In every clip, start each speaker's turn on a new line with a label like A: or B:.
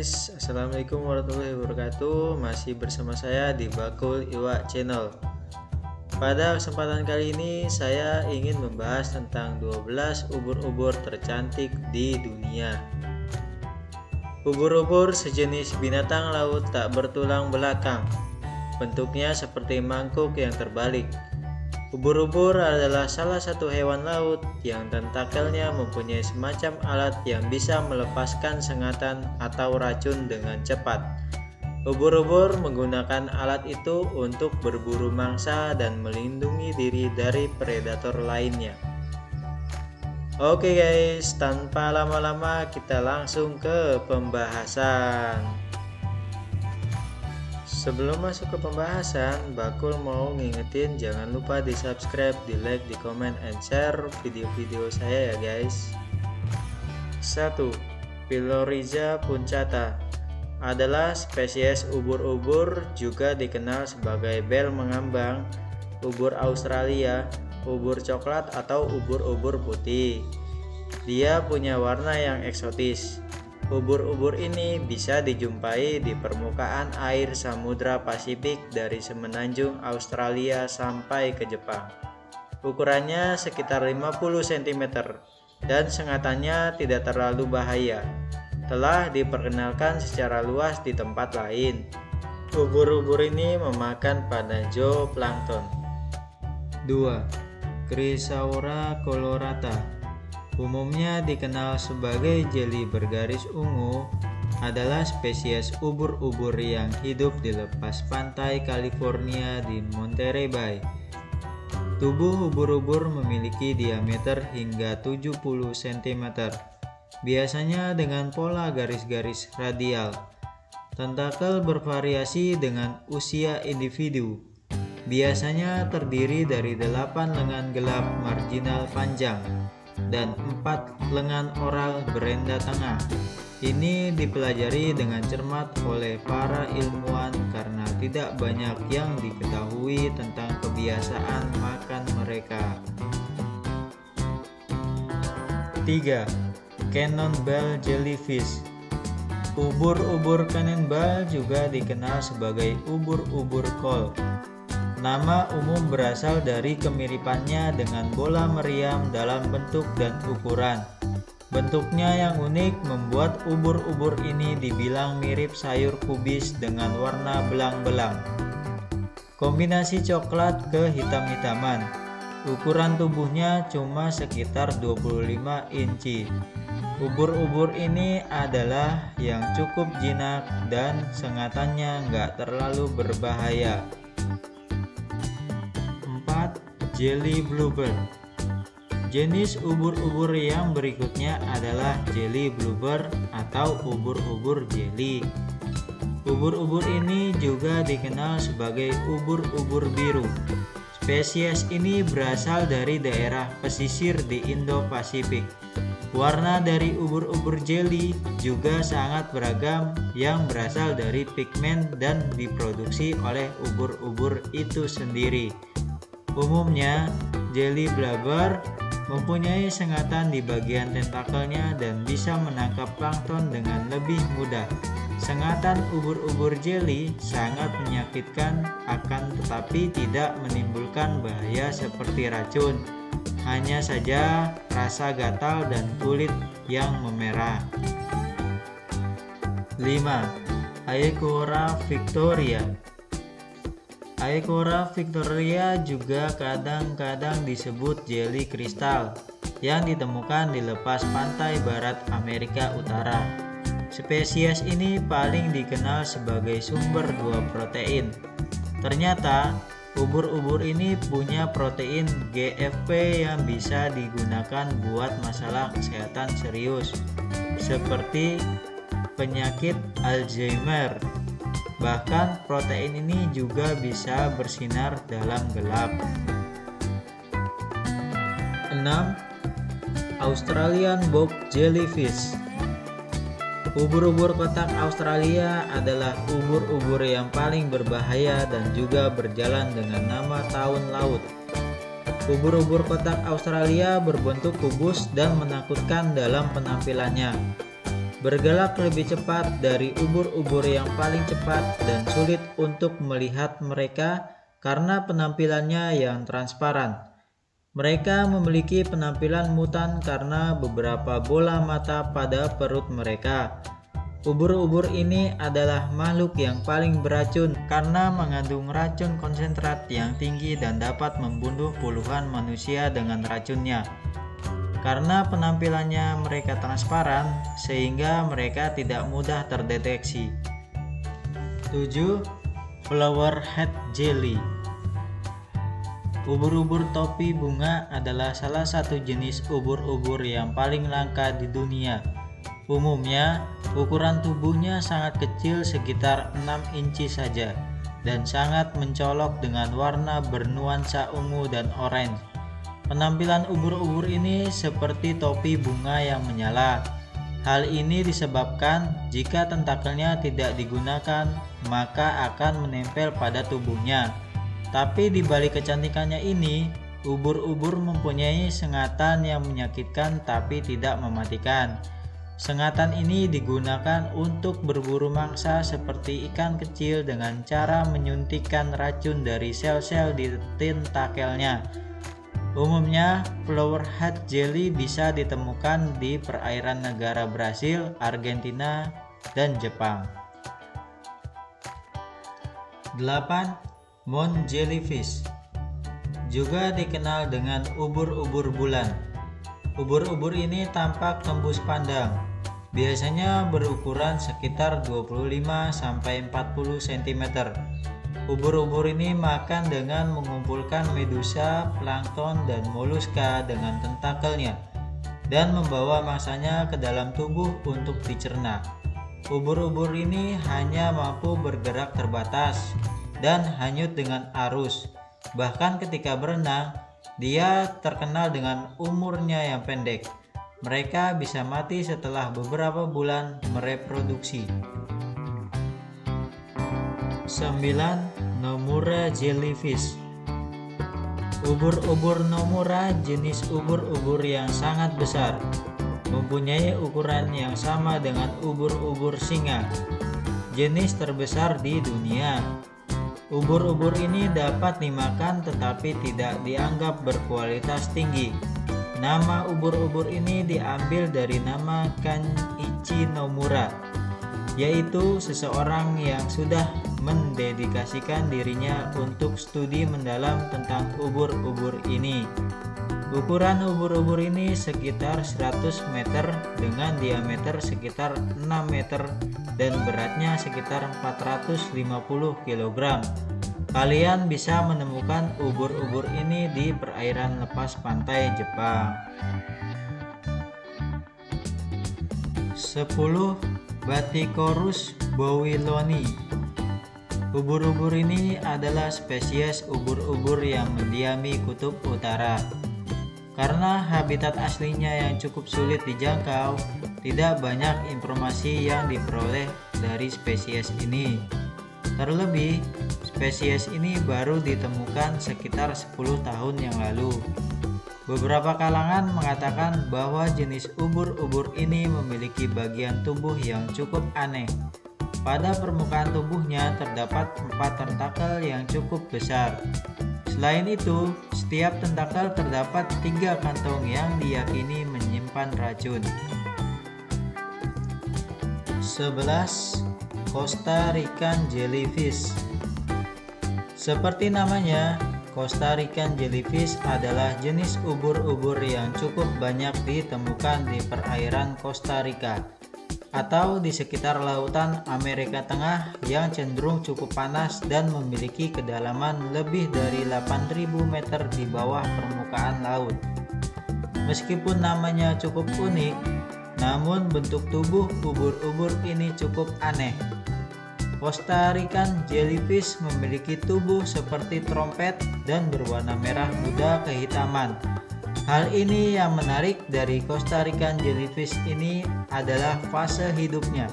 A: guys, assalamualaikum warahmatullahi wabarakatuh. Masih bersama saya di Bakul Iwa Channel. Pada kesempatan kali ini saya ingin membahas tentang 12 ubur-ubur tercantik di dunia. Ubur-ubur sejenis binatang laut tak bertulang belakang. Bentuknya seperti mangkuk yang terbalik. Ubur-ubur adalah salah satu hewan laut yang tentakelnya mempunyai semacam alat yang bisa melepaskan sengatan atau racun dengan cepat. Ubur-ubur menggunakan alat itu untuk berburu mangsa dan melindungi diri dari predator lainnya. Oke guys, tanpa lama-lama kita langsung ke pembahasan. Sebelum masuk ke pembahasan, Bakul mau ngingetin jangan lupa di subscribe, di like, di comment, and share video-video saya ya guys. 1. Pylorhiza punctata adalah spesies ubur-ubur juga dikenal sebagai bel mengambang, ubur Australia, ubur coklat atau ubur-ubur putih. Dia punya warna yang eksotis. Ubur-ubur ini bisa dijumpai di permukaan air Samudra Pasifik dari semenanjung Australia sampai ke Jepang. Ukurannya sekitar 50 cm dan sengatannya tidak terlalu bahaya. Telah diperkenalkan secara luas di tempat lain. Ubur-ubur ini memakan pada zooplankton. 2. Chrysaora colorata, umumnya dikenal sebagai jeli bergaris ungu, adalah spesies ubur-ubur yang hidup di lepas pantai California di Monterey Bay. Tubuh ubur-ubur memiliki diameter hingga 70 cm, biasanya dengan pola garis-garis radial. Tentakel bervariasi dengan usia individu, biasanya terdiri dari 8 lengan gelap marginal panjang dan 4 lengan oral berenda tengah. Ini dipelajari dengan cermat oleh para ilmuwan karena tidak banyak yang diketahui tentang kebiasaan makan mereka. 3. Cannonball jellyfish. Ubur-ubur cannonball juga dikenal sebagai ubur-ubur kol. Nama umum berasal dari kemiripannya dengan bola meriam dalam bentuk dan ukuran. Bentuknya yang unik membuat ubur-ubur ini dibilang mirip sayur kubis dengan warna belang-belang. Kombinasi coklat kehitam-hitaman. Ukuran tubuhnya cuma sekitar 25 inci. Ubur-ubur ini adalah yang cukup jinak dan sengatannya nggak terlalu berbahaya. Jelly blubber. Jenis ubur-ubur yang berikutnya adalah jelly blubber atau ubur-ubur jeli. Ubur-ubur ini juga dikenal sebagai ubur-ubur biru. Spesies ini berasal dari daerah pesisir di Indo-Pasifik. Warna dari ubur-ubur jeli juga sangat beragam yang berasal dari pigmen dan diproduksi oleh ubur-ubur itu sendiri. Umumnya, jelly blubber mempunyai sengatan di bagian tentakelnya dan bisa menangkap plankton dengan lebih mudah. Sengatan ubur-ubur jeli sangat menyakitkan, akan tetapi tidak menimbulkan bahaya seperti racun. Hanya saja rasa gatal dan kulit yang memerah. 5. Aequora victoria. Aequora victoria juga kadang-kadang disebut jeli kristal yang ditemukan di lepas pantai barat Amerika Utara. Spesies ini paling dikenal sebagai sumber 2 protein. Ternyata ubur-ubur ini punya protein GFP yang bisa digunakan buat masalah kesehatan serius seperti penyakit Alzheimer. Bahkan protein ini juga bisa bersinar dalam gelap. 6. Australian box jellyfish. Ubur-ubur kotak Australia adalah ubur-ubur yang paling berbahaya dan juga berjalan dengan nama tahun laut. Ubur-ubur kotak Australia berbentuk kubus dan menakutkan dalam penampilannya. bergerak lebih cepat dari ubur-ubur yang paling cepat dan sulit untuk melihat mereka karena penampilannya yang transparan. Mereka memiliki penampilan mutan karena beberapa bola mata pada perut mereka. Ubur-ubur ini adalah makhluk yang paling beracun karena mengandung racun konsentrat yang tinggi dan dapat membunuh puluhan manusia dengan racunnya. Karena penampilannya mereka transparan, sehingga mereka tidak mudah terdeteksi. 7. Flower Head Jelly. Ubur-ubur topi bunga adalah salah satu jenis ubur-ubur yang paling langka di dunia. Umumnya, ukuran tubuhnya sangat kecil sekitar 6 inci saja dan sangat mencolok dengan warna bernuansa ungu dan oranye. Penampilan ubur-ubur ini seperti topi bunga yang menyala. Hal ini disebabkan jika tentakelnya tidak digunakan, maka akan menempel pada tubuhnya. Tapi di balik kecantikannya ini, ubur-ubur mempunyai sengatan yang menyakitkan tapi tidak mematikan. Sengatan ini digunakan untuk berburu mangsa seperti ikan kecil dengan cara menyuntikkan racun dari sel-sel di tentakelnya. Umumnya, flower head jelly bisa ditemukan di perairan negara Brasil, Argentina, dan Jepang. 8. Moon jellyfish, juga dikenal dengan ubur-ubur bulan. Ubur-ubur ini tampak tembus pandang, biasanya berukuran sekitar 25-40 cm. Ubur-ubur ini makan dengan mengumpulkan medusa, plankton, dan moluska dengan tentakelnya dan membawa mangsanya ke dalam tubuh untuk dicerna. Ubur-ubur ini hanya mampu bergerak terbatas dan hanyut dengan arus. Bahkan ketika berenang, dia terkenal dengan umurnya yang pendek. Mereka bisa mati setelah beberapa bulan mereproduksi. 9. Nomura jellyfish. Ubur-ubur Nomura jenis ubur-ubur yang sangat besar, mempunyai ukuran yang sama dengan ubur-ubur singa, jenis terbesar di dunia. Ubur-ubur ini dapat dimakan tetapi tidak dianggap berkualitas tinggi. Nama ubur-ubur ini diambil dari nama Kanichi Nomura, yaitu seseorang yang sudah mendedikasikan dirinya untuk studi mendalam tentang ubur-ubur ini. Ukuran ubur-ubur ini sekitar 100 meter dengan diameter sekitar 6 meter dan beratnya sekitar 450 kg. Kalian bisa menemukan ubur-ubur ini di perairan lepas pantai Jepang. 10. Bathycorus bouilloni. Ubur-ubur ini adalah spesies ubur-ubur yang mendiami kutub utara. Karena habitat aslinya yang cukup sulit dijangkau, tidak banyak informasi yang diperoleh dari spesies ini. Terlebih, spesies ini baru ditemukan sekitar 10 tahun yang lalu. Beberapa kalangan mengatakan bahwa jenis ubur-ubur ini memiliki bagian tubuh yang cukup aneh. Pada permukaan tubuhnya terdapat 4 tentakel yang cukup besar. Selain itu, setiap tentakel terdapat 3 kantong yang diyakini menyimpan racun. 11. Costa Rican jellyfish. Seperti namanya, Costa Rican jellyfish adalah jenis ubur-ubur yang cukup banyak ditemukan di perairan Costa Rica atau di sekitar lautan Amerika Tengah yang cenderung cukup panas dan memiliki kedalaman lebih dari 8.000 meter di bawah permukaan laut. Meskipun namanya cukup unik, namun bentuk tubuh ubur-ubur ini cukup aneh. Costa Rican jellyfish memiliki tubuh seperti trompet dan berwarna merah muda kehitaman. Hal ini yang menarik dari Costa Rican jellyfish ini adalah fase hidupnya.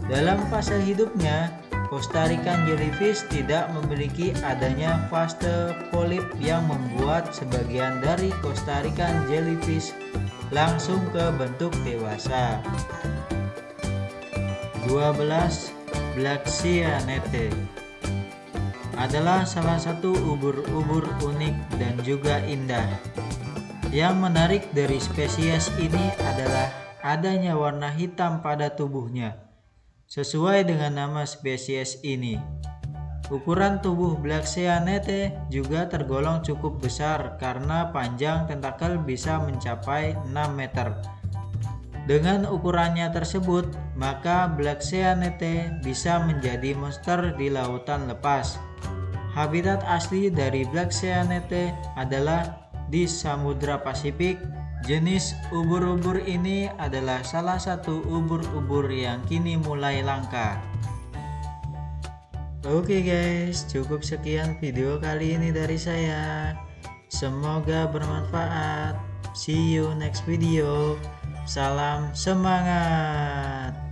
A: Dalam fase hidupnya, Costa Rican jellyfish tidak memiliki adanya fase polip yang membuat sebagian dari Costa Rican jellyfish langsung ke bentuk dewasa. 12. Blackcyanete adalah salah satu ubur-ubur unik dan juga indah. Yang menarik dari spesies ini adalah adanya warna hitam pada tubuhnya, sesuai dengan nama spesies ini. Ukuran tubuh Blackcyanete juga tergolong cukup besar karena panjang tentakel bisa mencapai 6 meter. Dengan ukurannya tersebut, maka Blackcyanete bisa menjadi monster di lautan lepas. Habitat asli dari Blackcyanete adalah di Samudra Pasifik. Jenis ubur-ubur ini adalah salah satu ubur-ubur yang kini mulai langka. Oke guys, cukup sekian video kali ini dari saya. Semoga bermanfaat. See you next video. Salam semangat.